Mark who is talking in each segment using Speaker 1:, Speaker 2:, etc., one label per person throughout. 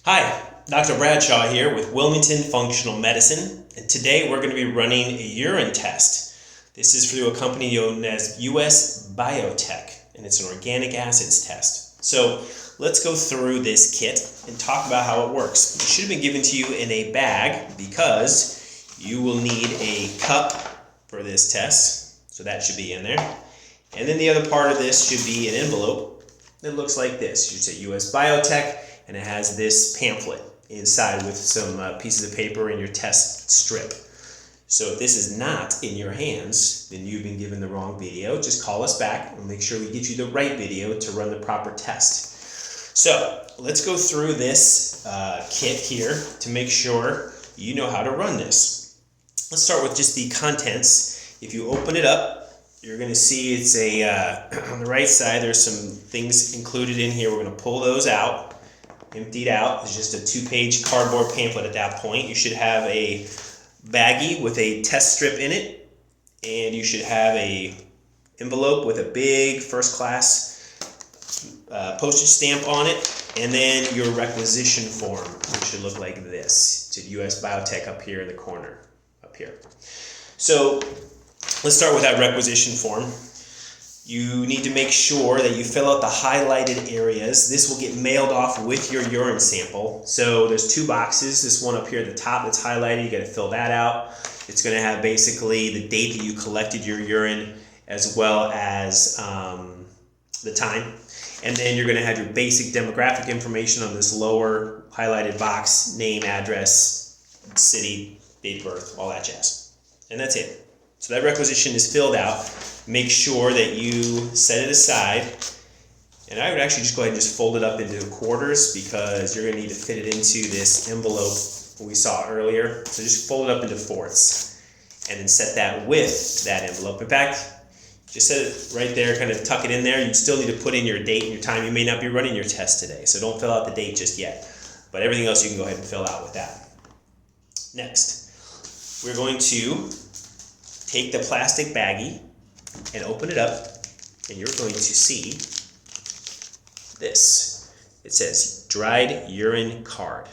Speaker 1: Hi, Dr. Bradshaw here with Wilmington Functional Medicine, and today we're going to be running a urine test. This is through a company known as US BioTek, and it's an organic acids test. So let's go through this kit and talk about how it works. It should have been given to you in a bag because you will need a cup for this test, so that should be in there. And then the other part of this should be an envelope that looks like this. You should say US BioTek, and it has this pamphlet inside with some pieces of paper and your test strip. So if this is not in your hands, then you've been given the wrong video. Just call us back and make sure we get you the right video to run the proper test. So let's go through this kit here to make sure you know how to run this. Let's start with just the contents. If you open it up, you're going to see it's on the right side, there's some things included in here. We're going to pull those out. Emptied out. It's just a 2-page cardboard pamphlet at that point. You should have a baggie with a test strip in it, and you should have a envelope with a big first class postage stamp on it, and then your requisition form, which should look like this. It's US BioTek up here in the corner, up here. So let's start with that requisition form. You need to make sure that you fill out the highlighted areas. This will get mailed off with your urine sample. So there's 2 boxes. This one up here at the top that's highlighted, you got to fill that out. It's going to have basically the date that you collected your urine as well as the time. And then you're going to have your basic demographic information on this lower highlighted box, name, address, city, date of birth, all that jazz. And that's it. So that requisition is filled out. Make sure that you set it aside, and I would actually just go ahead and just fold it up into quarters because you're going to need to fit it into this envelope we saw earlier. So just fold it up into fourths and then set that with that envelope. In fact, just set it right there, kind of tuck it in there. You still need to put in your date and your time. You may not be running your test today, so don't fill out the date just yet. But everything else you can go ahead and fill out with that. Next, we're going to take the plastic baggie and open it up, and you're going to see this. It says dried urine card.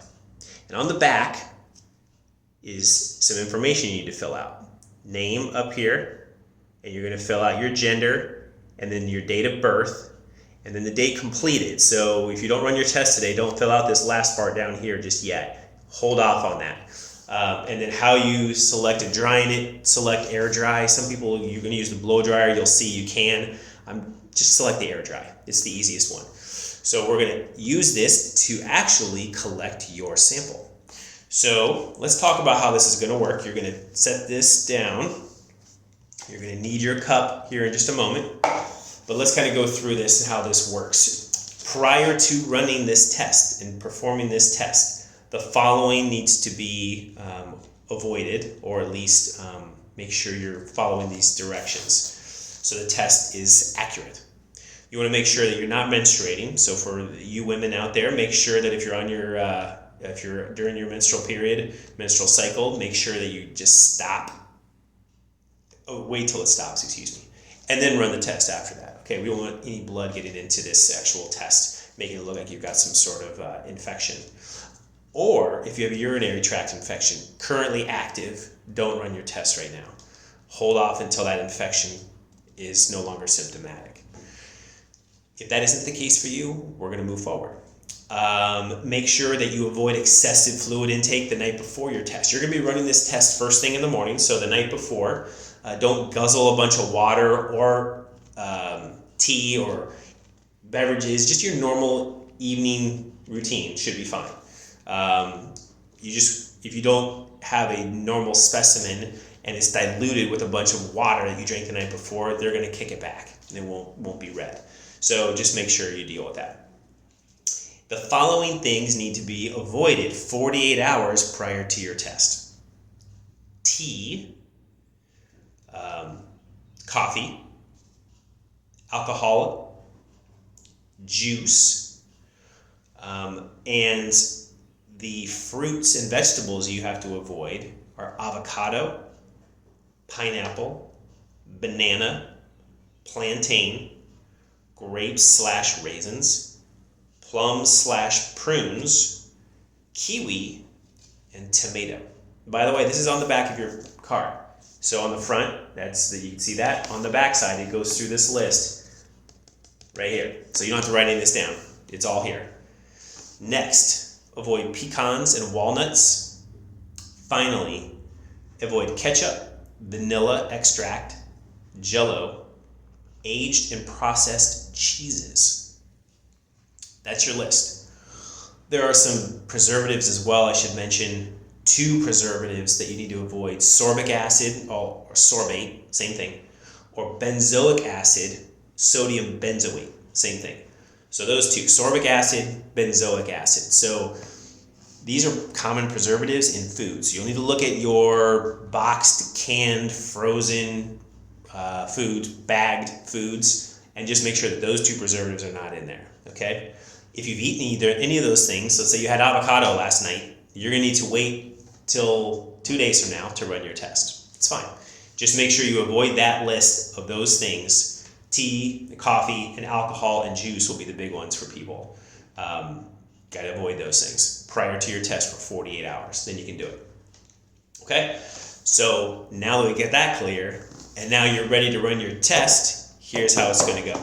Speaker 1: And on the back is some information you need to fill out. Name up here, and you're going to fill out your gender, and then your date of birth, and then the date completed. So if you don't run your test today, don't fill out this last part down here just yet. Hold off on that. And then how you select drying it, select air dry. Some people, you're going to use the blow dryer. You'll see you can. Just select the air dry. It's the easiest one. So we're going to use this to actually collect your sample. So let's talk about how this is going to work. You're going to set this down. You're going to need your cup here in just a moment. But let's kind of go through this and how this works. Prior to running this test and performing this test, the following needs to be avoided, or at least make sure you're following these directions so the test is accurate. You want to make sure that you're not menstruating. So for you women out there, make sure that if you're on your if you're during your menstrual period, menstrual cycle, make sure that you just stop. Oh, wait till it stops, excuse me, and then run the test after that. Okay, we don't want any blood getting into this actual test, making it look like you've got some sort of infection. Or if you have a urinary tract infection currently active, don't run your test right now. Hold off until that infection is no longer symptomatic. If that isn't the case for you, we're going to move forward. Make sure that you avoid excessive fluid intake the night before your test. You're going to be running this test first thing in the morning, so the night before, don't guzzle a bunch of water or tea or beverages. Just your normal evening routine should be fine. If you don't have a normal specimen and it's diluted with a bunch of water that you drank the night before, they're going to kick it back and it won't be red. So just make sure you deal with that. The following things need to be avoided 48 hours prior to your test: tea, coffee, alcohol, juice, and the fruits and vegetables you have to avoid are avocado, pineapple, banana, plantain, grapes/raisins, plums/prunes, kiwi, and tomato. By the way, this is on the back of your card. So on the front, you can see that. On the back side, it goes through this list right here. So you don't have to write any of this down. It's all here. Next, avoid pecans and walnuts. Finally, avoid ketchup, vanilla extract, Jell-O, aged and processed cheeses. That's your list. There are some preservatives as well, I should mention. 2 preservatives that you need to avoid: sorbic acid, or sorbate, same thing, or benzoic acid, sodium benzoate, same thing. So those 2, sorbic acid, benzoic acid. So these are common preservatives in foods. You'll need to look at your boxed, canned, frozen foods, bagged foods, and just make sure that those 2 preservatives are not in there, okay? If you've eaten any of those things, let's say you had avocado last night, you're going to need to wait till 2 days from now to run your test. It's fine. Just make sure you avoid that list of those things. Tea, coffee, and alcohol and juice will be the big ones for people. Got to avoid those things prior to your test for 48 hours. Then you can do it. Okay? So now that we get that clear, and now you're ready to run your test, here's how it's going to go.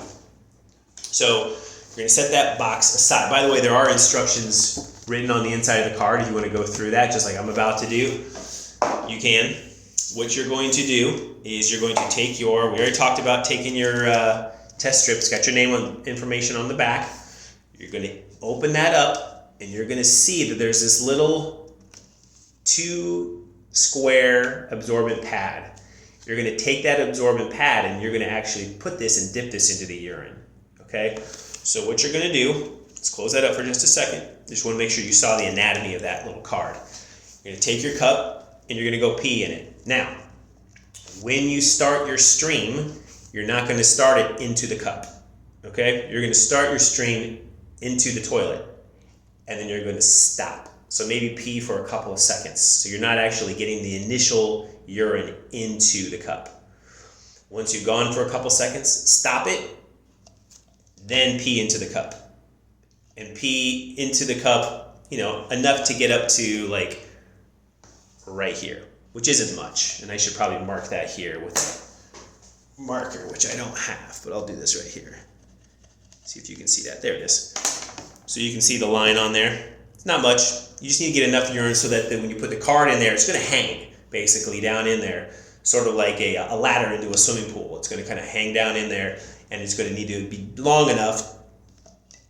Speaker 1: So you're going to set that box aside. By the way, there are instructions written on the inside of the card. If you want to go through that, just like I'm about to do, you can. What you're going to do is you're going to take we already talked about taking your test strips, got your name and information on the back. You're going to open that up, and you're going to see that there's this little 2 square absorbent pad. You're going to take that absorbent pad, and you're going to actually put this and dip this into the urine. Okay? So what you're going to do, let's close that up for just a second. Just want to make sure you saw the anatomy of that little card. You're going to take your cup, and you're going to go pee in it. Now, when you start your stream, you're not going to start it into the cup. Okay? You're going to start your stream into the toilet, and then you're going to stop. So maybe pee for a couple of seconds. So you're not actually getting the initial urine into the cup. Once you've gone for a couple seconds, stop it, then pee into the cup. And pee into the cup, enough to get up to like right here, which isn't much. And I should probably mark that here with a marker, which I don't have, but I'll do this right here. See if you can see that. There it is. So you can see the line on there. It's not much. You just need to get enough urine so that when you put the card in there, it's going to hang basically down in there, sort of like a ladder into a swimming pool. It's going to kind of hang down in there, and it's going to need to be long enough,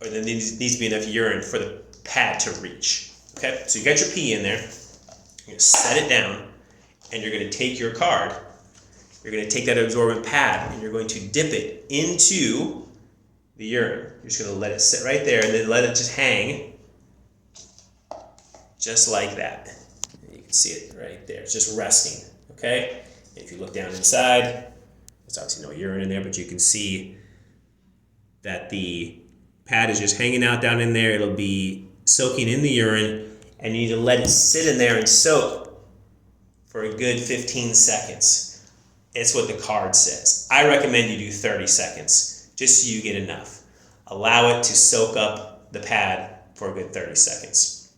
Speaker 1: or there needs to be enough urine for the pad to reach. Okay, so you got your pee in there. You're going to set it down, and you're going to take your card. You're going to take that absorbent pad, and you're going to dip it into the urine. You're just going to let it sit right there, and then let it just hang, just like that. You can see it right there. It's just resting. Okay. And if you look down inside, there's obviously no urine in there, but you can see that the pad is just hanging out down in there. It'll be soaking in the urine, and you need to let it sit in there and soak for a good 15 seconds. It's what the card says. I recommend you do 30 seconds, just so you get enough. Allow it to soak up the pad for a good 30 seconds.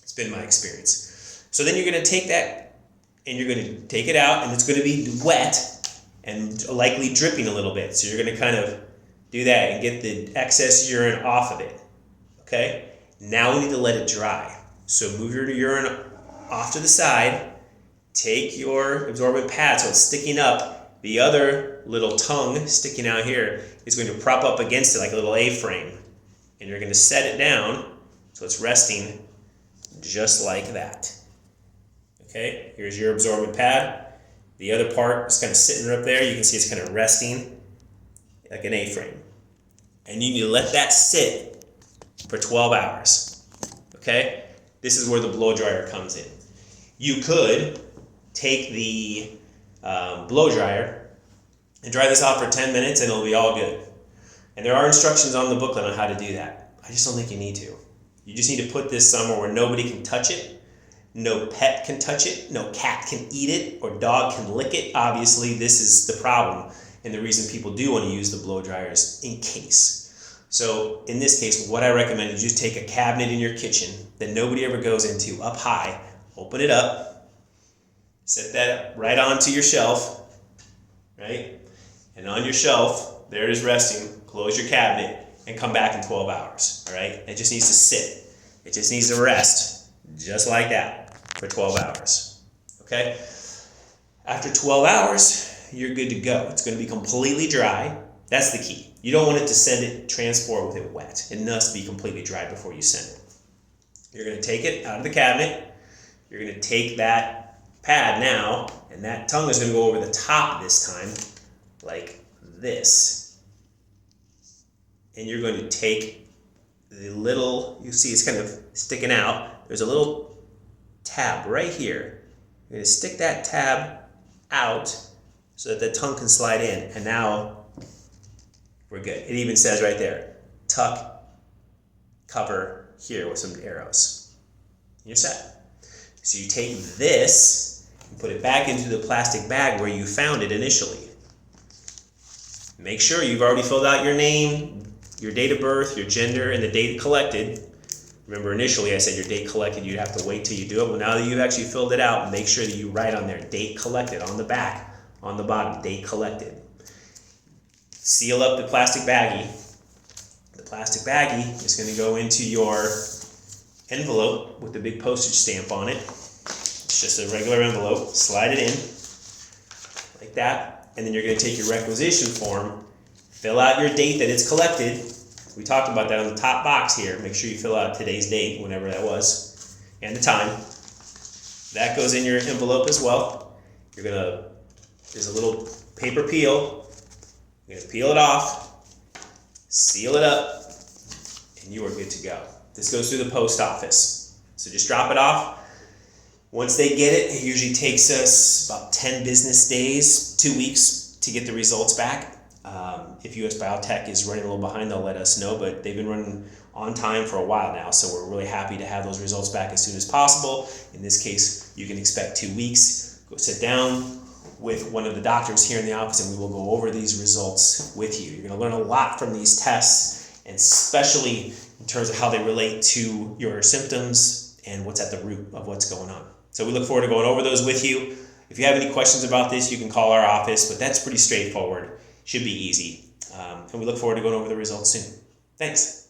Speaker 1: It's been my experience. So then you're going to take that, and you're going to take it out, and it's going to be wet and likely dripping a little bit. So you're going to kind of do that and get the excess urine off of it. Okay? Now we need to let it dry. So move your urine off to the side. Take your absorbent pad so it's sticking up. The other little tongue sticking out here is going to prop up against it like a little A-frame. And you're going to set it down so it's resting just like that. Okay, here's your absorbent pad. The other part is kind of sitting up there. You can see it's kind of resting like an A-frame. And you need to let that sit for 12 hours. Okay, this is where the blow dryer comes in. You could take the blow dryer and dry this out for 10 minutes and it'll be all good. And there are instructions on the booklet on how to do that. I just don't think you need to. You just need to put this somewhere where nobody can touch it. No pet can touch it, no cat can eat it, or dog can lick it. Obviously, this is the problem, and the reason people do want to use the blow dryers in case. So in this case, what I recommend is you just take a cabinet in your kitchen that nobody ever goes into, up high, open it up, set that right onto your shelf, right? And on your shelf, there it is resting, close your cabinet, and come back in 12 hours, all right? It just needs to sit. It just needs to rest, just like that, for 12 hours, okay? After 12 hours, you're good to go. It's going to be completely dry. That's the key. You don't want it to send it, transport with it wet. It must be completely dry before you send it. You're going to take it out of the cabinet. You're going to take that pad now, and that tongue is going to go over the top this time, like this. And you're going to take the little, you see it's kind of sticking out. There's a little tab right here. You're going to stick that tab out so that the tongue can slide in. And now we're good. It even says right there, tuck, cover here with some arrows. You're set. So you take this and put it back into the plastic bag where you found it initially. Make sure you've already filled out your name, your date of birth, your gender, and the date collected. Remember initially I said your date collected, you'd have to wait till you do it. Well, now that you've actually filled it out, make sure that you write on there, date collected, on the back, on the bottom, date collected. Seal up the plastic baggie. The plastic baggie is going to go into your envelope with the big postage stamp on it. It's just a regular envelope. Slide it in like that. And then you're going to take your requisition form, fill out your date that it's collected. We talked about that on the top box here. Make sure you fill out today's date, whenever that was, and the time. That goes in your envelope as well. There's a little paper peel. You're going to peel it off, seal it up, and you are good to go. This goes through the post office. So just drop it off. Once they get it, it usually takes us about 10 business days, 2 weeks to get the results back. If US BioTek is running a little behind, they'll let us know, but they've been running on time for a while now, so we're really happy to have those results back as soon as possible. In this case, you can expect 2 weeks. Go sit down with one of the doctors here in the office, and we will go over these results with you. You're going to learn a lot from these tests, and especially in terms of how they relate to your symptoms and what's at the root of what's going on. So we look forward to going over those with you. If you have any questions about this, you can call our office, but that's pretty straightforward. Should be easy. And we look forward to going over the results soon. Thanks.